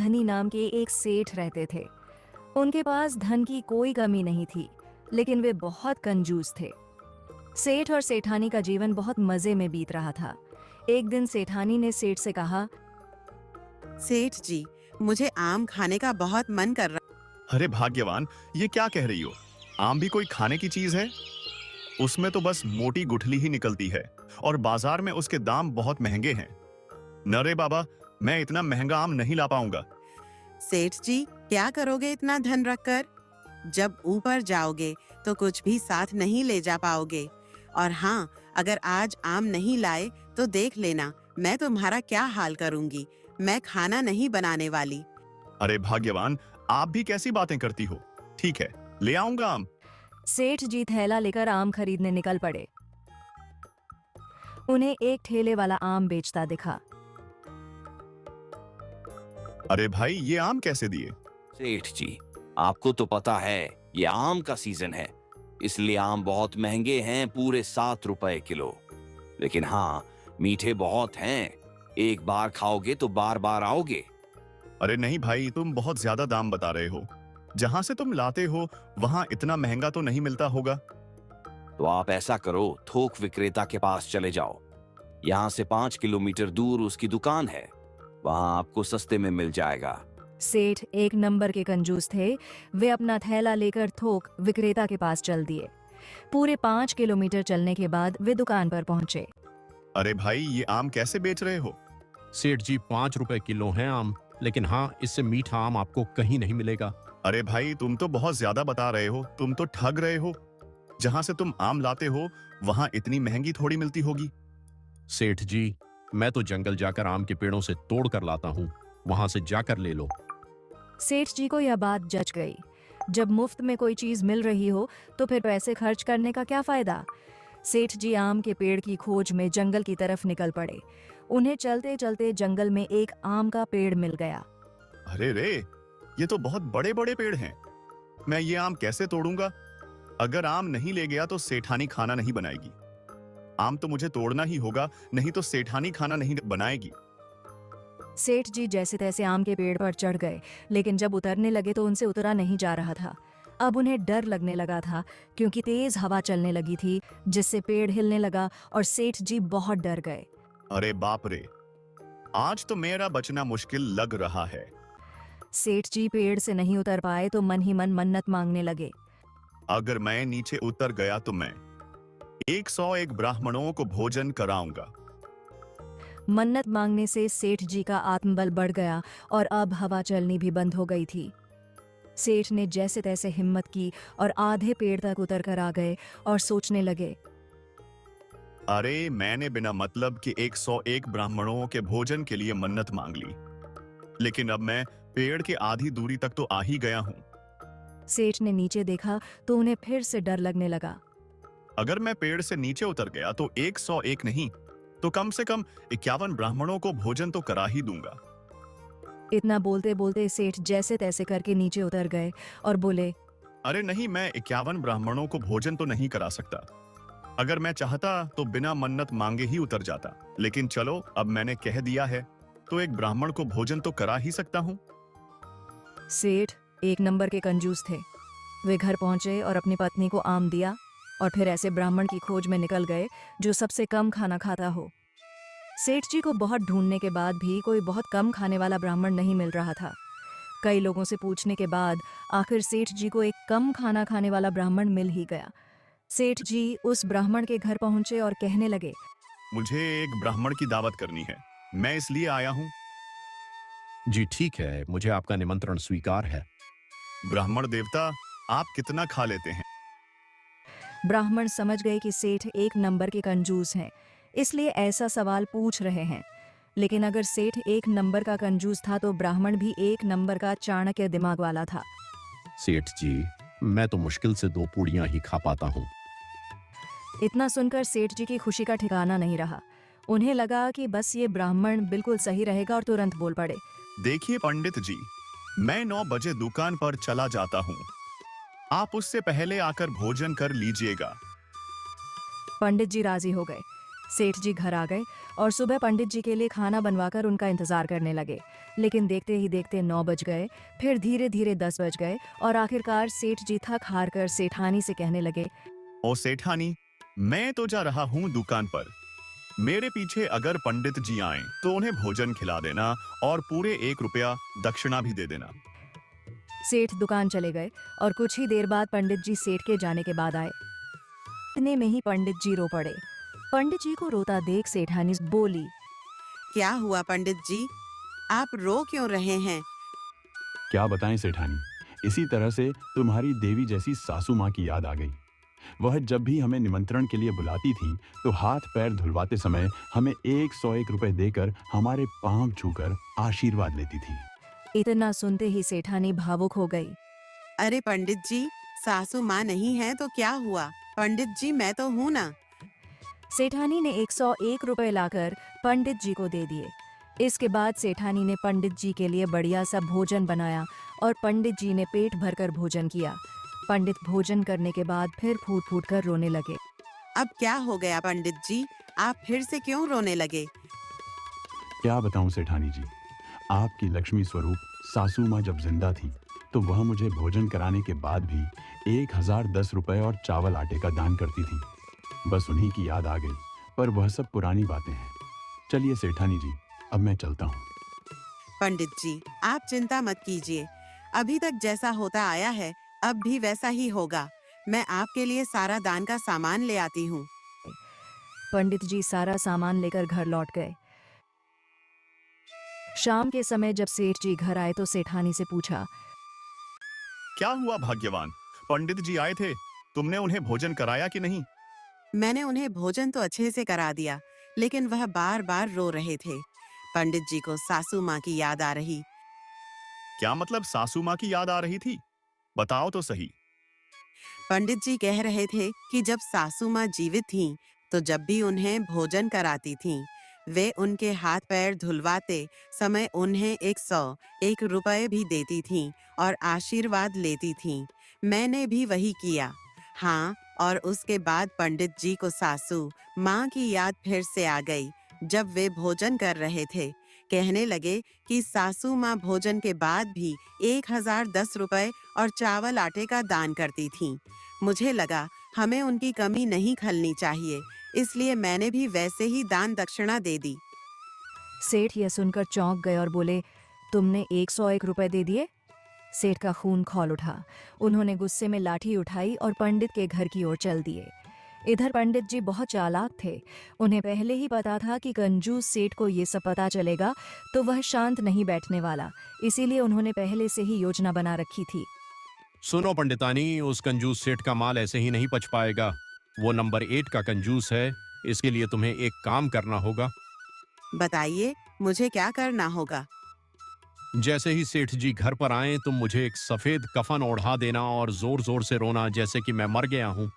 धनी नाम के एक सेठ रहते थे। उनके पास धन की कोई कमी नहीं थी, लेकिन वे बहुत कंजूस थे। सेठ और सेठानी का जीवन बहुत मजे में बीत रहा था। एक दिन सेठानी ने सेठ से कहा, सेठ जी, मुझे आम खाने का बहुत मन कर रहा। अरे भाग्यवान, ये क्या कह रही हो? आम भी कोई खाने की चीज है? उसमें तो बस मोटी गुठली ही निकलती है और बाजार में उसके दाम बहुत महंगे हैं। न रे बाबा, मैं इतना महंगा आम नहीं ला पाऊंगा। सेठ जी, क्या करोगे इतना धन रखकर? जब ऊपर जाओगे तो कुछ भी साथ नहीं ले जा पाओगे। और हाँ, अगर आज आम नहीं लाए तो देख लेना मैं तुम्हारा क्या हाल करूंगी। मैं खाना नहीं बनाने वाली। अरे भाग्यवान, आप भी कैसी बातें करती हो? ठीक है, ले आऊंगा आम। सेठ जी थैला लेकर आम खरीदने निकल पड़े। उन्हें एक ठेले वाला आम बेचता दिखा। अरे भाई, ये आम कैसे दिए? सेठ जी, आपको तो पता है ये आम का सीजन है, इसलिए आम बहुत महंगे हैं, पूरे 7 रुपए किलो। लेकिन हाँ, मीठे बहुत हैं, एक बार खाओगे तो बार बार आओगे। अरे नहीं भाई, तुम बहुत ज्यादा दाम बता रहे हो। जहां से तुम लाते हो वहां इतना महंगा तो नहीं मिलता होगा। तो आप ऐसा करो, थोक विक्रेता के पास चले जाओ। यहाँ से 5 किलोमीटर दूर उसकी दुकान है, वहां आपको सस्ते में मिल जाएगा। सेठ एक नंबर के कंजूस थे। वे अपना थैला लेकर थोक विक्रेता के पास चल दिए। पूरे 5 किलोमीटर चलने के बाद वे दुकान पर पहुंचे। अरे भाई, ये आम कैसे बेच रहे हो? सेठ जी, 5 रुपए किलो है आम, लेकिन हाँ, इससे मीठा आम आपको कहीं नहीं मिलेगा। अरे भाई, तुम तो बहुत ज्यादा बता रहे हो, तुम तो ठग रहे हो। जहां से तुम आम लाते हो वहां इतनी महंगी थोड़ी मिलती होगी। सेठ जी, मैं तो जंगल जाकर आम के पेड़ों से तोड़ कर लाता हूँ, वहां से जाकर ले लो। सेठ जी को यह बात जच गई। जब मुफ्त में कोई चीज मिल रही हो तो फिर पैसे खर्च करने का क्या फायदा। सेठ जी आम के पेड़ की खोज में जंगल की तरफ निकल पड़े। उन्हें चलते चलते जंगल में एक आम का पेड़ मिल गया। अरे रे, ये तो बहुत बड़े बड़े पेड़ हैं। मैं ये आम कैसे तोड़ूंगा? अगर आम नहीं ले गया तो सेठानी खाना नहीं बनाएगी। आम तो मुझे तोड़ना ही होगा, नहीं तो सेठानी खाना नहीं बनाएगी। सेठ जी जैसे तैसे आम के पेड़ पर चढ़ गए, लेकिन जब उतरने लगे तो उनसे उतरा नहीं जा रहा था। अब उन्हें डर लगने लगा था, क्योंकि तेज हवा चलने लगी थी, जिससे पेड़ हिलने लगा और सेठ जी बहुत डर गए। अरे बाप रे, आज तो मेरा बचना मुश्किल लग रहा है। सेठ जी पेड़ से नहीं उतर पाए तो मन ही मन मन्नत मांगने लगे। अगर मैं नीचे उतर गया तो मैं 101 ब्राह्मणों को भोजन कराऊंगा। मन्नत मांगने से सेठ जी का आत्मबल बढ़ गया और अब हवा चलनी भी बंद हो गई थी। सेठ ने जैसे तैसे हिम्मत की और आधे पेड़ तक उतर कर आ गए और सोचने लगे, अरे मैंने बिना मतलब के 101 ब्राह्मणों के भोजन के लिए मन्नत मांग ली, लेकिन अब मैं पेड़ के आधी दूरी तक तो आ ही गया हूं। सेठ ने नीचे देखा तो उन्हें फिर से डर लगने लगा। अगर मैं पेड़ से नीचे उतर गया तो 101 नहीं तो कम से कम 51 ब्राह्मणों को भोजन तो करा ही दूंगा। इतना बोलते बोलते सेठ जैसे तैसे करके नीचे उतर गए और बोले, अरे नहीं, मैं 51 ब्राह्मणों को भोजन तो नहीं करा सकता। अगर मैं चाहता तो बिना मन्नत मांगे ही उतर जाता, लेकिन चलो, अब मैंने कह दिया है तो एक ब्राह्मण को भोजन तो करा ही सकता हूँ। सेठ एक नंबर के कंजूस थे। वे घर पहुंचे और अपनी पत्नी को आम दिया और फिर ऐसे ब्राह्मण की खोज में निकल गए जो सबसे कम खाना खाता हो। सेठ जी को बहुत ढूंढने के बाद भी कोई बहुत कम खाने वाला ब्राह्मण नहीं मिल रहा था। कई लोगों से पूछने के बाद आखिर सेठ जी को एक कम खाना खाने वाला ब्राह्मण मिल ही गया। सेठ जी उस ब्राह्मण के घर पहुंचे और कहने लगे, मुझे एक ब्राह्मण की दावत करनी है, मैं इसलिए आया हूँ। जी ठीक है, मुझे आपका निमंत्रण स्वीकार है। ब्राह्मण देवता, आप कितना खा लेते हैं? ब्राह्मण समझ गए कि सेठ एक नंबर के कंजूस हैं, इसलिए ऐसा सवाल पूछ रहे हैं। लेकिन अगर सेठ एक नंबर का कंजूस था तो ब्राह्मण भी एक नंबर का चाणक्य दिमाग वाला था। सेठ जी, मैं तो मुश्किल से 2 पूड़ियां ही खा पाता हूँ। इतना सुनकर सेठ जी की खुशी का ठिकाना नहीं रहा। उन्हें लगा कि बस ये ब्राह्मण बिल्कुल सही रहेगा और तुरंत बोल पड़े, देखिए पंडित जी, मैं 9 बजे दुकान पर चला जाता हूँ, आप उससे पहले आकर भोजन कर लीजिएगा। पंडित जी राजी हो गए। सेठ जी घर आ गए और सुबह पंडित जी के लिए खाना बनवाकर उनका इंतजार करने लगे। लेकिन देखते ही देखते 9 बज गए, फिर धीरे धीरे 10 बज गए और आखिरकार सेठ जी थक हार कर सेठानी से कहने लगे, ओ सेठानी, मैं तो जा रहा हूँ दुकान पर। मेरे पीछे अगर पंडित जी आए तो उन्हें भोजन खिला देना और पूरे 1 रुपया दक्षिणा भी दे देना। सेठ दुकान चले गए और कुछ ही देर बाद पंडित जी सेठ के जाने के बाद आए। इतने में ही पंडित जी रो पड़े। पंडित जी को रोता देख सेठानी बोली, क्या हुआ पंडित जी, आप रो क्यों रहे हैं? क्या बताएं सेठानी, इसी तरह से तुम्हारी देवी जैसी सासू माँ की याद आ गई। वह जब भी हमें निमंत्रण के लिए बुलाती थी तो हाथ पैर धुलवाते समय हमें 101 रुपए देकर हमारे पांव छूकर आशीर्वाद लेती थी। इतना सुनते ही सेठानी भावुक हो गई। अरे पंडित जी, सासू माँ नहीं है तो क्या हुआ? पंडित जी, मैं तो हूँ ना। सेठानी ने 101 रुपए लाकर पंडित जी को दे दिए। इसके बाद सेठानी ने पंडित जी के लिए बढ़िया सा भोजन बनाया और पंडित जी ने पेट भरकर भोजन किया। पंडित भोजन करने के बाद फिर फूट फूट कर रोने लगे। अब क्या हो गया पंडित जी, आप फिर से क्यों रोने लगे? क्या बताऊं सेठानी जी, आपकी लक्ष्मी स्वरूप सासू माँ जब जिंदा थी तो वह मुझे भोजन कराने के बाद भी 1010 रुपए और चावल आटे का दान करती थी। बस उन्हीं की याद आ गई, पर वह सब पुरानी बातें हैं। चलिए सेठानी जी, अब मैं चलता हूँ। पंडित जी, आप चिंता मत कीजिए। अभी तक जैसा होता आया है अब भी वैसा ही होगा। मैं आपके लिए सारा दान का सामान ले आती हूँ। पंडित जी सारा सामान लेकर घर लौट गए। शाम के समय जब सेठ जी घर आए तो सेठानी से पूछा, क्या हुआ भाग्यवान, पंडित जी आए थे, तुमने उन्हें भोजन कराया कि नहीं? मैंने उन्हें भोजन तो अच्छे से करा दिया, लेकिन वह बार बार रो रहे थे। पंडित जी को सासू माँ की याद आ रही। क्या मतलब सासू माँ की याद आ रही थी? बताओ तो सही। पंडित जी कह रहे थे कि जब सासू माँ जीवित थीं, तो जब भी उन्हें भोजन कराती थीं, वे उनके हाथ पैर धुलवाते समय उन्हें 101 रुपए भी देती थीं और आशीर्वाद लेती थीं। मैंने भी वही किया। हाँ, और उसके बाद पंडित जी को सासू माँ की याद फिर से आ गई। जब वे भोजन कर रहे थे, कहने लगे कि सासू माँ भोजन के बाद भी 1010 रुपए और चावल आटे का दान करती थीं। मुझे लगा हमें उनकी कमी नहीं खलनी चाहिए, इसलिए मैंने भी वैसे ही दान दक्षिणा दे दी। सेठ यह सुनकर चौंक गए और बोले, तुमने 101 रुपए दे दिए? सेठ का खून खौल उठा। उन्होंने गुस्से में लाठी उठाई और पंडित के घर की ओर चल दिए। इधर पंडित जी बहुत चालाक थे। उन्हें पहले ही पता था कि कंजूस सेठ को ये सब पता चलेगा तो वह शांत नहीं बैठने वाला, इसीलिए उन्होंने पहले से ही योजना बना रखी थी। सुनो पंडितानी, उस कंजूस सेठ का माल ऐसे ही नहीं पच पाएगा। वो नंबर 8 का कंजूस है। इसके लिए तुम्हें एक काम करना होगा। बताइए, मुझे क्या करना होगा? जैसे ही सेठ जी घर पर आए तुम मुझे एक सफेद कफन ओढ़ा देना और जोर जोर से रोना जैसे कि मैं मर गया हूँ।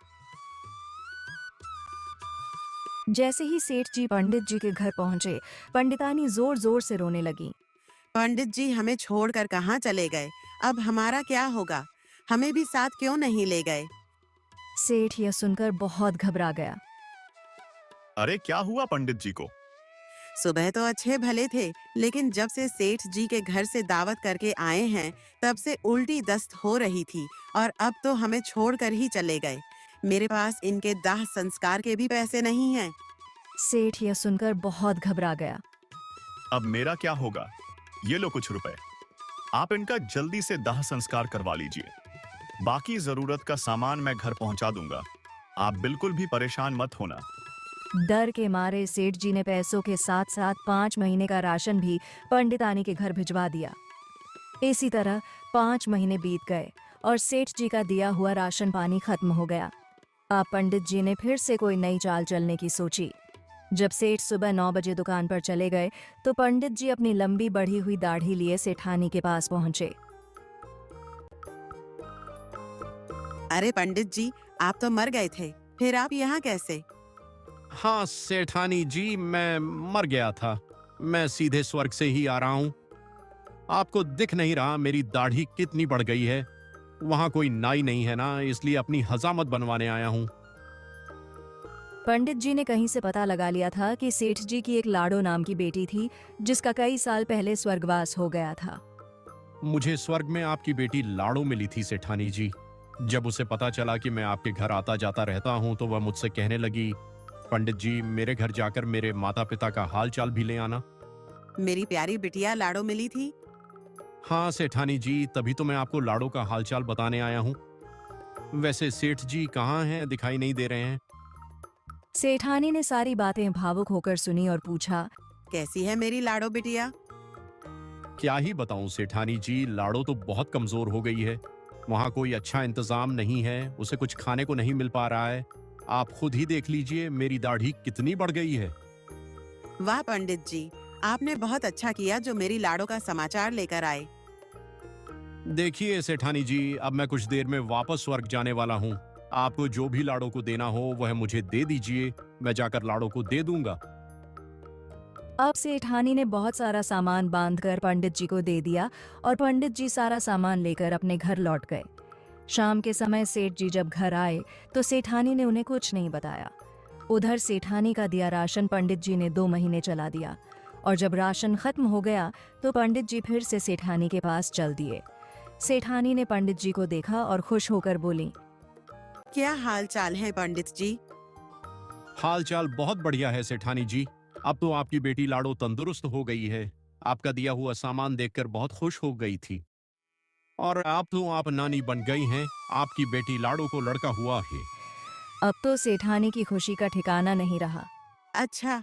जैसे ही सेठ जी पंडित जी के घर पहुंचे, पंडितानी जोर जोर से रोने लगी। पंडित जी हमें छोड़कर कहाँ चले गए? अब हमारा क्या होगा? हमें भी साथ क्यों नहीं ले गए? सेठ यह सुनकर बहुत घबरा गया। अरे क्या हुआ पंडित जी को? सुबह तो अच्छे भले थे, लेकिन जब से सेठ जी के घर से दावत करके आए हैं, तब से उल्टी दस्त हो रही थी और अब तो हमें छोड़कर ही चले गए। मेरे पास इनके दाह संस्कार के भी पैसे नहीं हैं। सेठ यह सुनकर बहुत घबरा गया। अब मेरा क्या होगा? ये लो कुछ रुपए, आप इनका जल्दी से दाह संस्कार करवा लीजिए। बाकी जरूरत का सामान मैं घर पहुंचा दूंगा। आप बिल्कुल भी परेशान मत होना। डर के मारे सेठ जी ने पैसों के साथ साथ 5 महीने का राशन भी पंडितानी के घर भिजवा दिया। इसी तरह 5 महीने बीत गए और सेठ जी का दिया हुआ राशन पानी खत्म हो गया। अब पंडित जी ने फिर से कोई नई चाल चलने की सोची। जब सेठ सुबह 9 बजे दुकान पर चले गए तो पंडित जी अपनी लंबी बढ़ी हुई दाढ़ी लिए सेठानी के पास पहुंचे। अरे पंडित जी, आप तो मर गए थे, फिर आप यहाँ कैसे? हाँ सेठानी जी, मैं मर गया था। मैं सीधे स्वर्ग से ही आ रहा हूँ। आपको दिख नहीं रहा मेरी दाढ़ी कितनी बढ़ गई है? वहां कोई नाई नहीं है ना, इसलिए अपनी हजामत बनवाने आया हूँ। पंडित जी ने कहीं से पता लगा लिया था कि सेठ जी की एक लाडो नाम की बेटी थी जिसका कई साल पहले स्वर्गवास हो गया था। मुझे स्वर्ग में आपकी बेटी लाड़ो मिली थी सेठानी जी। जब उसे पता चला कि मैं आपके घर आता जाता रहता हूँ तो वह मुझसे कहने लगी, पंडित जी मेरे घर जाकर मेरे माता पिता का हाल चाल भी ले आना। मेरी प्यारी बिटिया लाडो मिली थी। हाँ सेठानी जी, तभी तो मैं आपको लाड़ो का हालचाल बताने आया हूँ। वैसे सेठ जी कहाँ हैं, दिखाई नहीं दे रहे हैं। सेठानी ने सारी बातें भावुक होकर सुनी और पूछा, कैसी है मेरी लाडो बिटिया? क्या ही बताऊं सेठानी जी, लाड़ो तो बहुत कमजोर हो गई है। वहाँ कोई अच्छा इंतजाम नहीं है, उसे कुछ खाने को नहीं मिल पा रहा है। आप खुद ही देख लीजिए मेरी दाढ़ी कितनी बढ़ गई है। वाह पंडित जी, आपने बहुत अच्छा किया जो मेरी लाडो का समाचार लेकर आए। देखिए सेठानी जी, अब मैं कुछ देर में वापस स्वर्ग जाने वाला हूँ। आपको जो भी लाड़ो को देना हो वह मुझे दे दीजिए, मैं जाकर लाड़ो को दे दूंगा। अब सेठानी ने बहुत सारा सामान बांधकर पंडित जी को दे दिया और पंडित जी सारा सामान लेकर अपने घर लौट गए। शाम के समय सेठ जी जब घर आए तो सेठानी ने उन्हें कुछ नहीं बताया। उधर सेठानी का दिया राशन पंडित जी ने 2 महीने चला दिया और जब राशन खत्म हो गया तो पंडित जी फिर से सेठानी के पास चल दिए। सेठानी ने पंडित जी को देखा और खुश होकर बोली, क्या हाल चाल है पंडित जी? हाल चाल बहुत बढ़िया है सेठानी जी। अब तो आपकी बेटी लाड़ो तंदुरुस्त हो गई है। आपका दिया हुआ सामान देखकर बहुत खुश हो गई थी। और आप नानी बन गई हैं। आपकी बेटी लाड़ो को लड़का हुआ है। अब तो सेठानी की खुशी का ठिकाना नहीं रहा। अच्छा,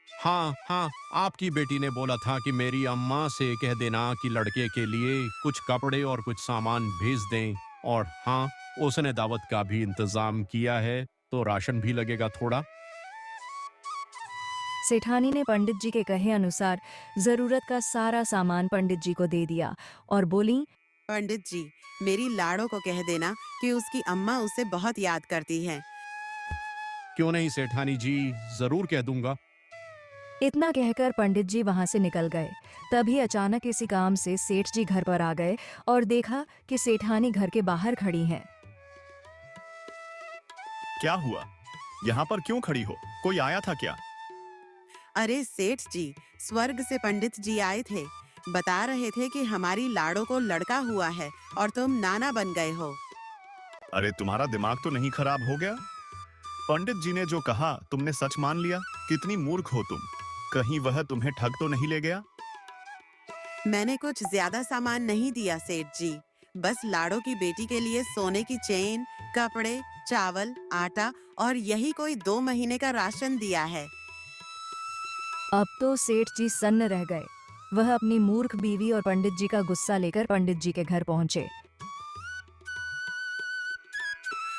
हाँ हाँ, आपकी बेटी ने बोला था कि मेरी अम्मा से कह देना कि लड़के के लिए कुछ कपड़े और कुछ सामान भेज दें। और हाँ, उसने दावत का भी इंतजाम किया है, तो राशन भी लगेगा थोड़ा। सेठानी ने पंडित जी के कहे अनुसार जरूरत का सारा सामान पंडित जी को दे दिया और बोली, पंडित जी मेरी लाडो को कह देना कि उसकी अम्मा उसे बहुत याद करती है। क्यों नहीं सेठानी जी, जरूर कह दूंगा। इतना कहकर पंडित जी वहां से निकल गए। तभी अचानक इसी काम से सेठ जी घर पर आ गए और देखा कि सेठानी घर के बाहर खड़ी हैं। क्या हुआ? यहाँ पर क्यों खड़ी हो? कोई आया था क्या? अरे सेठ जी, स्वर्ग से पंडित जी आए थे। बता रहे थे कि हमारी लाडो को लड़का हुआ है और तुम नाना बन गए हो। अरे तुम्हारा दिमाग तो नहीं खराब हो गया? पंडित जी ने जो कहा तुमने सच मान लिया? कितनी मूर्ख हो तुम। कहीं वह तुम्हें ठग तो नहीं ले गया? मैंने कुछ ज्यादा सामान नहीं दिया सेठ जी, बस लाडो की बेटी के लिए सोने की चेन, कपड़े, चावल, आटा और यही कोई 2 महीने का राशन दिया है। अब तो सेठ जी सन्न रह गए। वह अपनी मूर्ख बीवी और पंडित जी का गुस्सा लेकर पंडित जी के घर पहुंचे।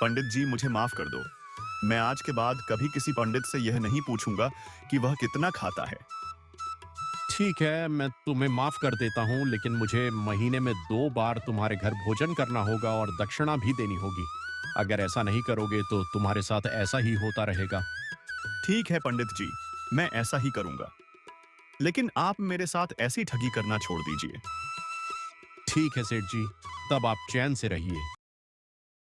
पंडित जी मुझे माफ कर दो। मैं आज के बाद कभी किसी पंडित से यह नहीं पूछूंगा कि वह कितना खाता है। ठीक है, मैं तुम्हें माफ कर देता हूँ, लेकिन मुझे महीने में 2 बार तुम्हारे घर भोजन करना होगा और दक्षिणा भी देनी होगी। अगर ऐसा नहीं करोगे तो तुम्हारे साथ ऐसा ही होता रहेगा। ठीक है पंडित जी, मैं ऐसा ही करूंगा। लेकिन आप मेरे साथ ऐसी ठगी करना छोड़ दीजिए। ठीक है सेठ जी, तब आप चैन से रहिए।